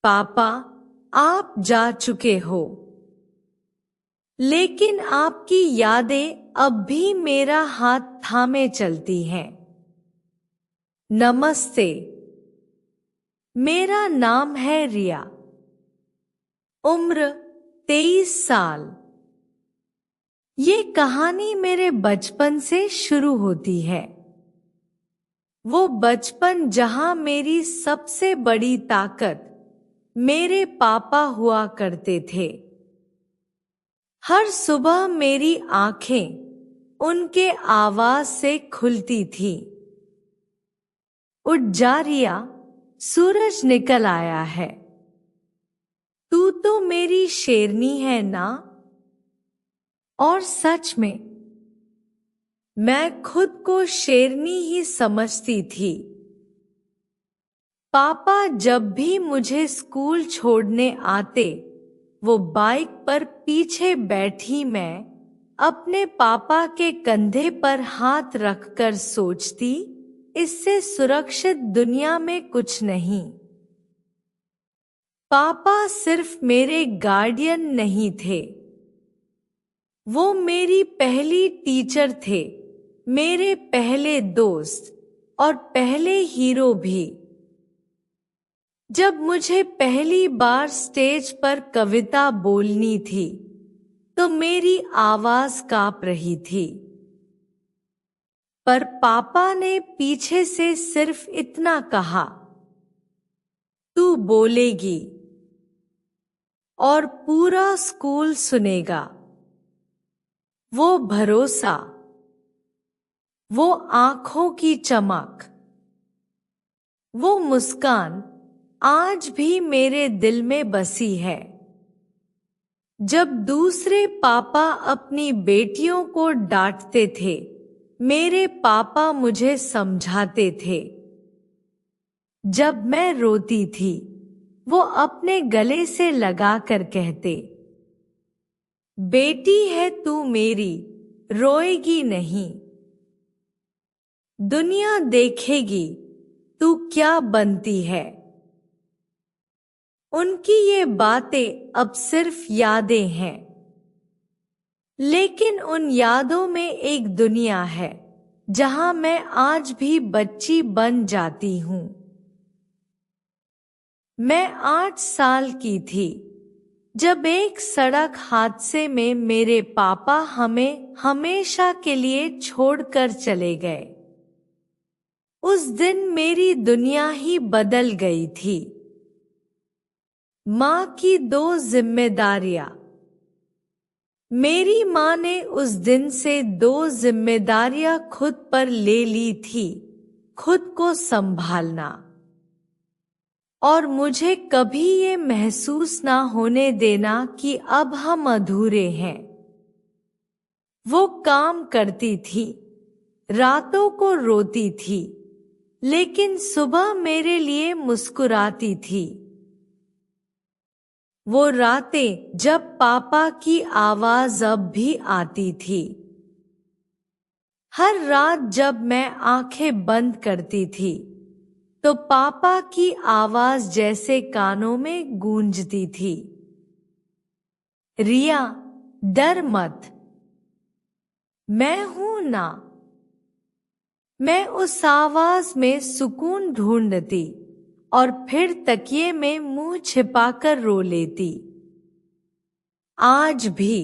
पापा, आप जा चुके हो, लेकिन आपकी यादें अब भी मेरा हाथ थामे चलती हैं। नमस्ते, मेरा नाम है रिया। उम्र 23 साल। ये कहानी मेरे बचपन से शुरू होती है। वो बचपन जहां मेरी सबसे बड़ी ताकत मेरे पापा हुआ करते थे। हर सुबह मेरी आंखें उनके आवाज से खुलती थी। उठ जा रिया, सूरज निकल आया है। तू तो मेरी शेरनी है ना। और सच में मैं खुद को शेरनी ही समझती थी। पापा जब भी मुझे स्कूल छोड़ने आते, वो बाइक पर पीछे बैठी मैं अपने पापा के कंधे पर हाथ रखकर सोचती, इससे सुरक्षित दुनिया में कुछ नहीं। पापा सिर्फ मेरे गार्डियन नहीं थे, वो मेरी पहली टीचर थे, मेरे पहले दोस्त और पहले हीरो भी। जब मुझे पहली बार स्टेज पर कविता बोलनी थी, तो मेरी आवाज कांप रही थी। पर पापा ने पीछे से सिर्फ इतना कहा, तू बोलेगी और पूरा स्कूल सुनेगा। वो भरोसा, वो आंखों की चमक, वो मुस्कान आज भी मेरे दिल में बसी है। जब दूसरे पापा अपनी बेटियों को डांटते थे, मेरे पापा मुझे समझाते थे। जब मैं रोती थी, वो अपने गले से लगाकर कहते, बेटी है तू मेरी, रोएगी नहीं। दुनिया देखेगी तू क्या बनती है। उनकी ये बातें अब सिर्फ यादें हैं, लेकिन उन यादों में एक दुनिया है जहां मैं आज भी बच्ची बन जाती हूं। मैं 8 साल की थी जब एक सड़क हादसे में मेरे पापा हमें हमेशा के लिए छोड़कर चले गए। उस दिन मेरी दुनिया ही बदल गई थी। माँ की 2 जिम्मेदारियां। मेरी माँ ने उस दिन से 2 जिम्मेदारियां खुद पर ले ली थी, खुद को संभालना और मुझे कभी ये महसूस ना होने देना कि अब हम अधूरे हैं। वो काम करती थी, रातों को रोती थी, लेकिन सुबह मेरे लिए मुस्कुराती थी। वो रातें जब पापा की आवाज अब भी आती थी। हर रात जब मैं आंखें बंद करती थी, तो पापा की आवाज जैसे कानों में गूंजती थी, रिया, डर मत, मैं हूं ना। मैं उस आवाज में सुकून ढूंढती और फिर तकिए में मुंह छिपाकर रो लेती। आज भी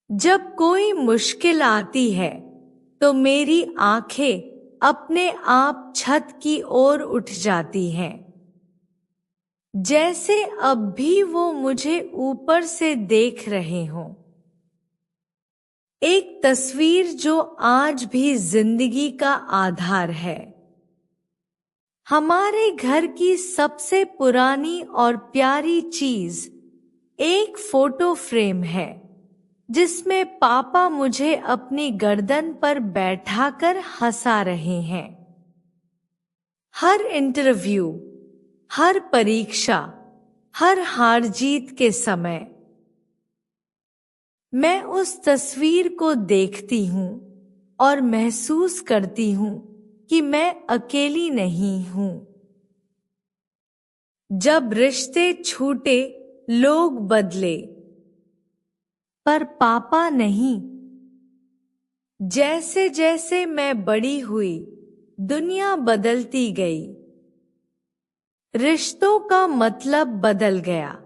जब कोई मुश्किल आती है, तो मेरी आंखें अपने आप छत की ओर उठ जाती हैं, जैसे अब भी वो मुझे ऊपर से देख रहे हों। एक तस्वीर जो आज भी जिंदगी का आधार है। हमारे घर की सबसे पुरानी और प्यारी चीज एक फोटो फ्रेम है, जिसमें पापा मुझे अपनी गर्दन पर बैठाकर हंसा रहे हैं। हर इंटरव्यू, हर परीक्षा, हर हार जीत के समय मैं उस तस्वीर को देखती हूँ और महसूस करती हूँ कि मैं अकेली नहीं हूँ। जब रिश्ते छूटे, लोग बदले, पर पापा नहीं। जैसे जैसे मैं बड़ी हुई, दुनिया बदलती गई। रिश्तों का मतलब बदल गया।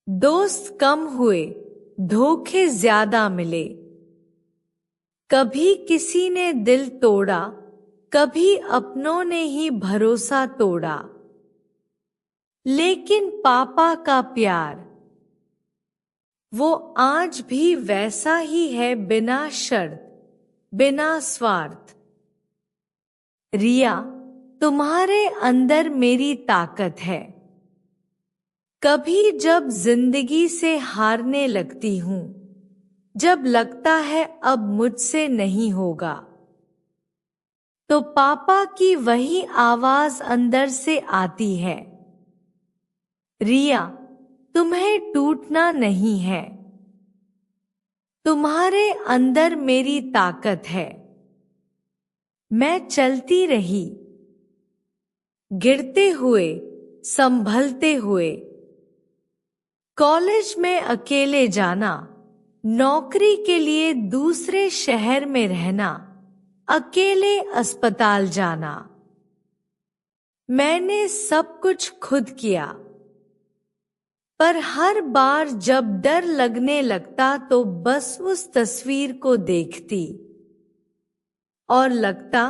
दोस्त कम हुए, धोखे ज्यादा मिले। कभी किसी ने दिल तोड़ा, कभी अपनों ने ही भरोसा तोड़ा। लेकिन पापा का प्यार, वो आज भी वैसा ही है, बिना शर्त, बिना स्वार्थ। रिया, तुम्हारे अंदर मेरी ताकत है। कभी जब जिंदगी से हारने लगती हूं, जब लगता है अब मुझसे नहीं होगा, तो पापा की वही आवाज अंदर से आती है, रिया, तुम्हें टूटना नहीं है। तुम्हारे अंदर मेरी ताकत है। मैं चलती रही, गिरते हुए, संभलते हुए। कॉलेज में अकेले जाना, नौकरी के लिए दूसरे शहर में रहना, अकेले अस्पताल जाना। मैंने सब कुछ खुद किया। पर हर बार जब डर लगने लगता तो बस उस तस्वीर को देखती और लगता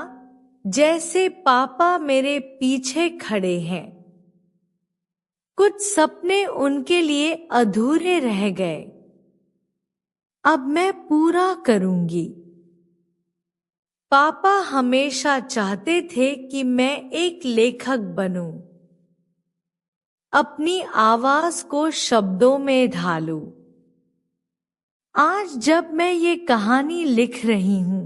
जैसे पापा मेरे पीछे खड़े हैं। कुछ सपने उनके लिए अधूरे रह गए। अब मैं पूरा करूंगी। पापा हमेशा चाहते थे कि मैं एक लेखक बनूं, अपनी आवाज को शब्दों में ढालूं। आज जब मैं ये कहानी लिख रही हूं,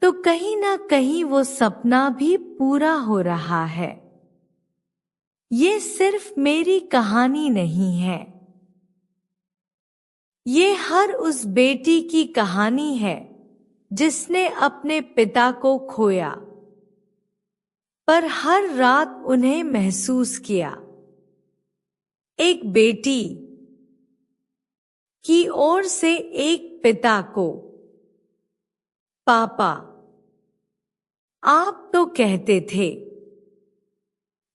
तो कहीं ना कहीं वो सपना भी पूरा हो रहा है। ये सिर्फ मेरी कहानी नहीं है, ये हर उस बेटी की कहानी है जिसने अपने पिता को खोया, पर हर रात उन्हें महसूस किया। एक बेटी की ओर से एक पिता को। पापा, आप तो कहते थे,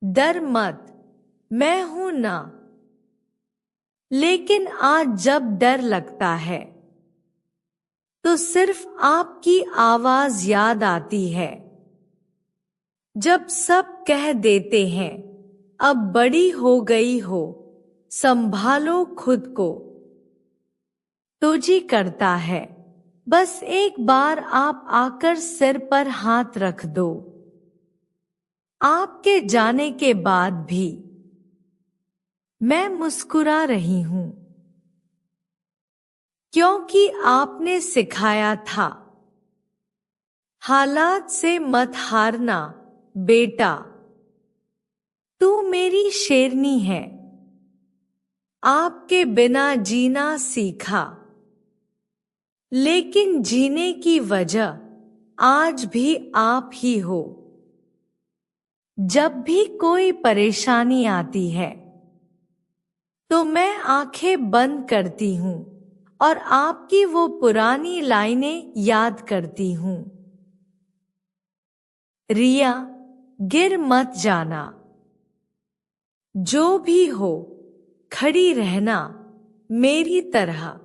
डर मत, मैं हूं ना। लेकिन आज जब डर लगता है, तो सिर्फ आपकी आवाज याद आती है। जब सब कह देते हैं, अब बड़ी हो गई हो, संभालो खुद को, तो जी करता है बस एक बार आप आकर सिर पर हाथ रख दो। आपके जाने के बाद भी मैं मुस्कुरा रही हूं, क्योंकि आपने सिखाया था, हालात से मत हारना बेटा, तू मेरी शेरनी है। आपके बिना जीना सीखा, लेकिन जीने की वजह आज भी आप ही हो। जब भी कोई परेशानी आती है, तो मैं आंखें बंद करती हूं और आपकी वो पुरानी लाइनें याद करती हूं। रिया, गिर मत जाना, जो भी हो खड़ी रहना मेरी तरह।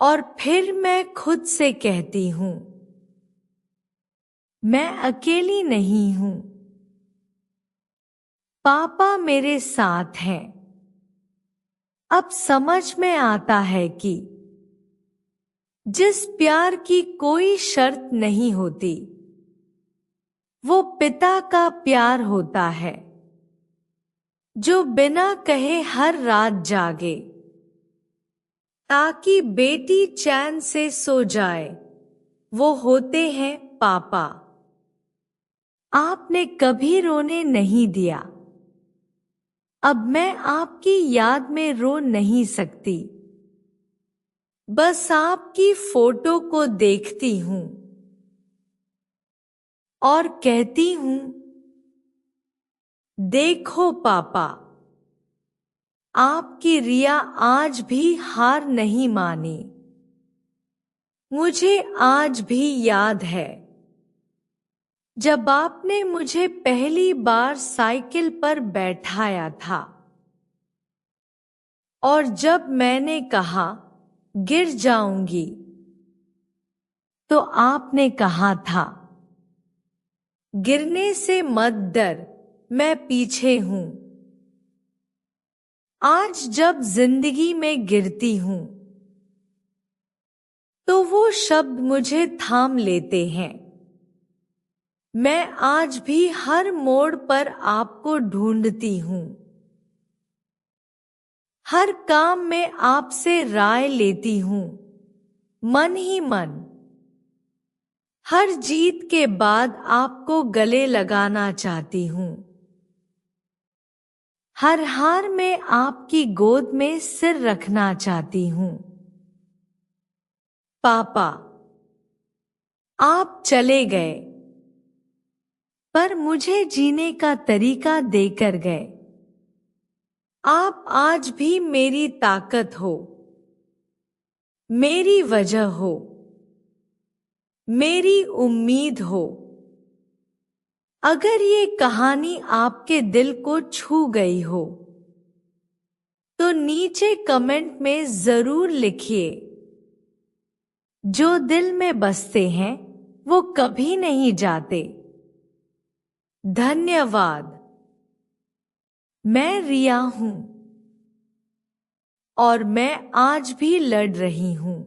और फिर मैं खुद से कहती हूं, मैं अकेली नहीं हूं, पापा मेरे साथ हैं। अब समझ में आता है कि जिस प्यार की कोई शर्त नहीं होती, वो पिता का प्यार होता है, जो बिना कहे हर रात जागे, ताकि बेटी चैन से सो जाए। वो होते हैं पापा। आपने कभी रोने नहीं दिया। अब मैं आपकी याद में रो नहीं सकती। बस आपकी फोटो को देखती हूं और कहती हूं, देखो पापा, आपकी रिया आज भी हार नहीं मानी। मुझे आज भी याद है जब आपने मुझे पहली बार साइकिल पर बैठाया था और जब मैंने कहा गिर जाऊंगी तो आपने कहा था गिरने से मत डर, मैं पीछे हूं। आज जब जिंदगी में गिरती हूं तो वो शब्द मुझे थाम लेते हैं। मैं आज भी हर मोड़ पर आपको ढूंढती हूं। हर काम में आपसे राय लेती हूं, मन ही मन। हर जीत के बाद आपको गले लगाना चाहती हूं। हर हार में आपकी गोद में सिर रखना चाहती हूं। पापा, आप चले गए पर मुझे जीने का तरीका देकर गए। आप आज भी मेरी ताकत हो, मेरी वजह हो, मेरी उम्मीद हो। अगर ये कहानी आपके दिल को छू गई हो तो नीचे कमेंट में जरूर लिखिए। जो दिल में बसते हैं वो कभी नहीं जाते। धन्यवाद। मैं रिया हूं और मैं आज भी लड़ रही हूं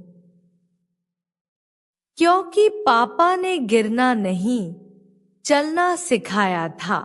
क्योंकि पापा ने गिरना नहीं, चलना सिखाया था।